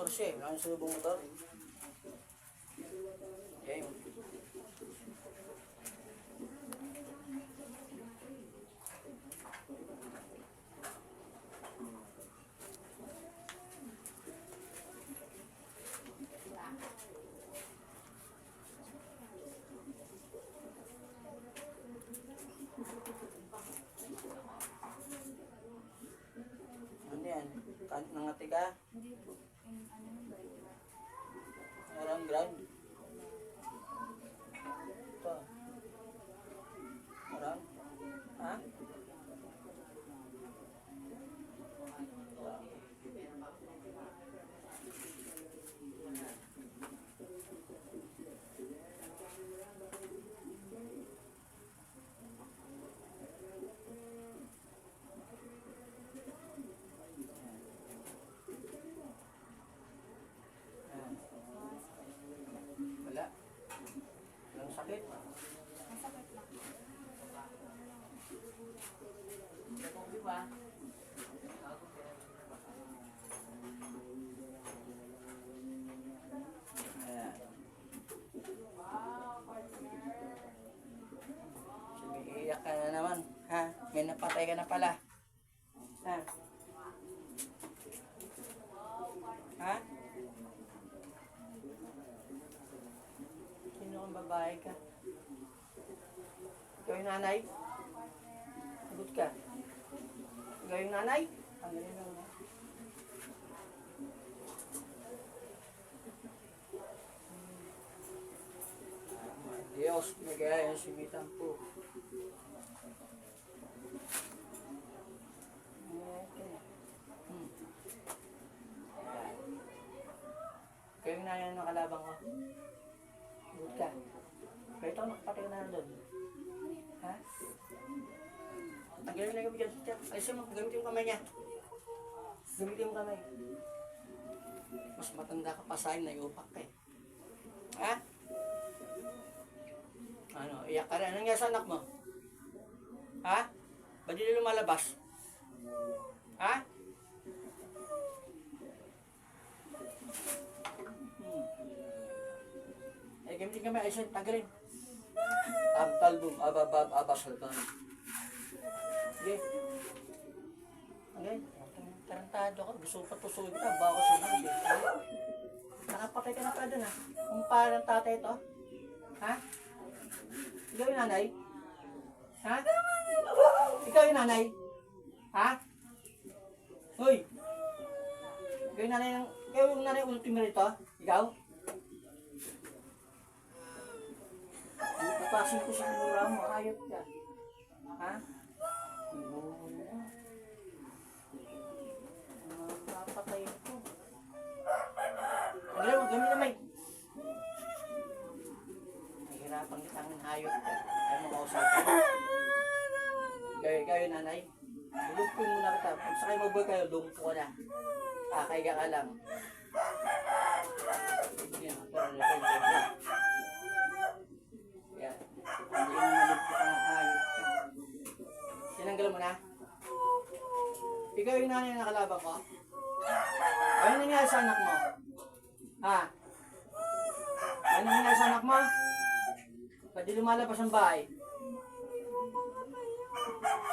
14. Ang sulubong motor. Okay. Ano yan? Nangati ka? Hindi po. Ano nang gano'n? Parang ground. Ito. Parang? Ha? Wala. Walang sakit. Masakit lang. Di ba? Ayan. Sumiiyak ka na naman. Ha? May napatay ka na pala. Ha? Ha? Sino kang babae ka? Ikaw yung nanay? Sagot ka. Ikaw yung nanay? Ang galing naman. Diyos, nagaya yung simitan po. Kayo yung nanay ng kalabang ko. Sagot ka. Kayo ito, nakapatay ka na doon. Ha? Tanggalin na kami dyan. Alisin mo, gamitin mo kamay niya. Gamitin mo kamay. Mas matanda ka pa sa'yo na iupak ka eh. Ha? Ano, iyak ka rin. Anong nangyari sa anak mo? Ha? Ba't di lumalabas? Ha? Eh, gamitin kamay. Alisin, tanggalin. Talbong, ababab, abasalban. Sige. Okay. Tarantado ka. Gusto ko patusuin ka. Bako sa hindi. Nakapatay ka na pala dun ha. Kung parang tatay ito. Ha? Ikaw yung nanay? Ha? Ikaw yung nanay? Ha? Hoy! Ikaw yung nanay ng... Ikaw yung nanay ultimo rito? Ikaw? Ipasin ko sa mura mo. Ayot ka. Ha? Napapatay ko. Ang gano'n, gamit na may. Nahihirapan kitang hayop ka. Ayaw mo kausapin. Kayo nanay. Lulupin muna kita. Kung sakay mabuhay kayo, lumpo ka na. Kakaiga ka lang. Yan, pero napagod na. Yan. Hindi mo malupit ka ng hayop ka. Sinanggal mo na? Ikaw yung nanay na nakalabang ko? Ano nangyari sa anak mo? Ha? Ano nangyari sa anak mo? Ba't di lumalabas ang bahay?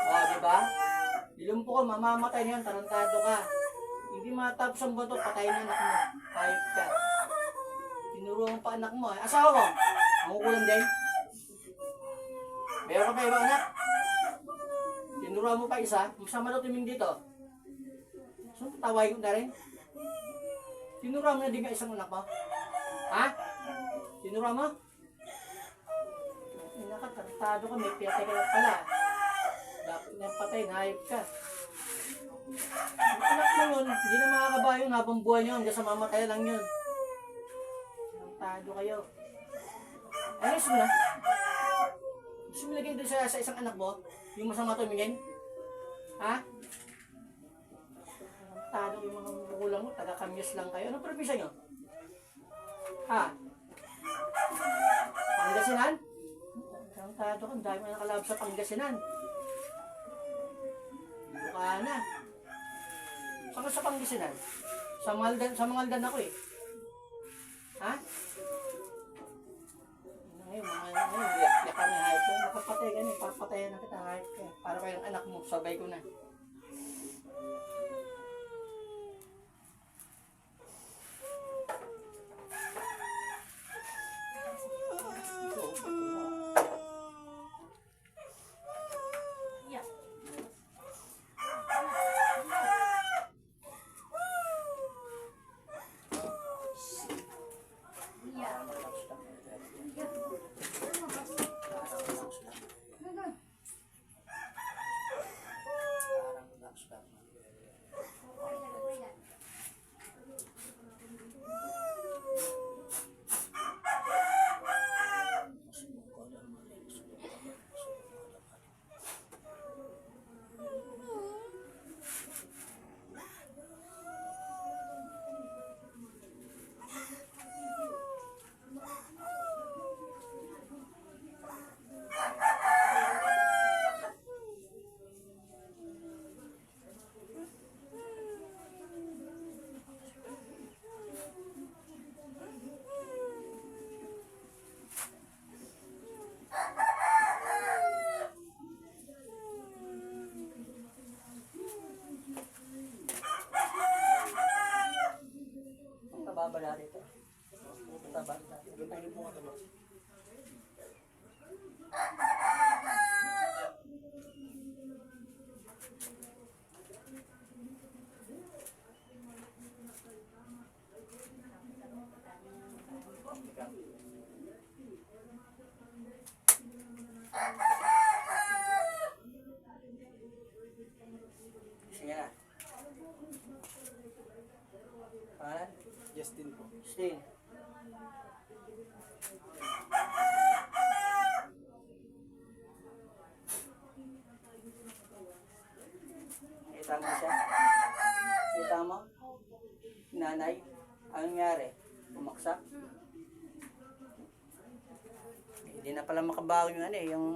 O, diba? Dilumpo ko, mamamatay niyan, tarantado ka. Hindi matapos ang bato, patayin ang anak mo. Hayop ka. Tinuruan pa anak mo. Asawa mo? Makukulang din? Meron ka pa ibang anak? Tinuruan mo pa isa? Masama daw tuming dito. So, tawagin ko na rin. Tinuruan mo na din ka isang anak mo? Ha? Tinuruan mo? Nakatratado ka, may piyatay ka na pala. Dapat na patay, nahayop ka. Ang anak mo yun, hindi na makakabayo habang buhay nyo, hanggang sa mamatay lang yun. Tratado kayo. Ayos mo na. Gusto mo lagay doon sa isang anak mo, yung masama tumingin? Ha? Tado yung mga magulang mo, taga-kamyas lang kayo. Anong probinsya nyo? Ha? Pangasinan? Ang tado ko, dahil mo nakalab sa Pangasinan. Buka na. Saan ka sa Pangasinan? Sa Mangaldan ako eh. Ha? Ngayon, yak kami hayop ko. Makapatay ka niya, papatayan na kita hayop ka. Para kayong anak mo, sabay ko na. Yeah. Yeah. Ang tababala rito. Ang tababala rito. Sige na. Pangalan? Justin po. Stay. Kita mo siya? Kita mo? Nanay? Anong nangyari? Bumaksak? Hindi na pala makabago yung ano eh, yung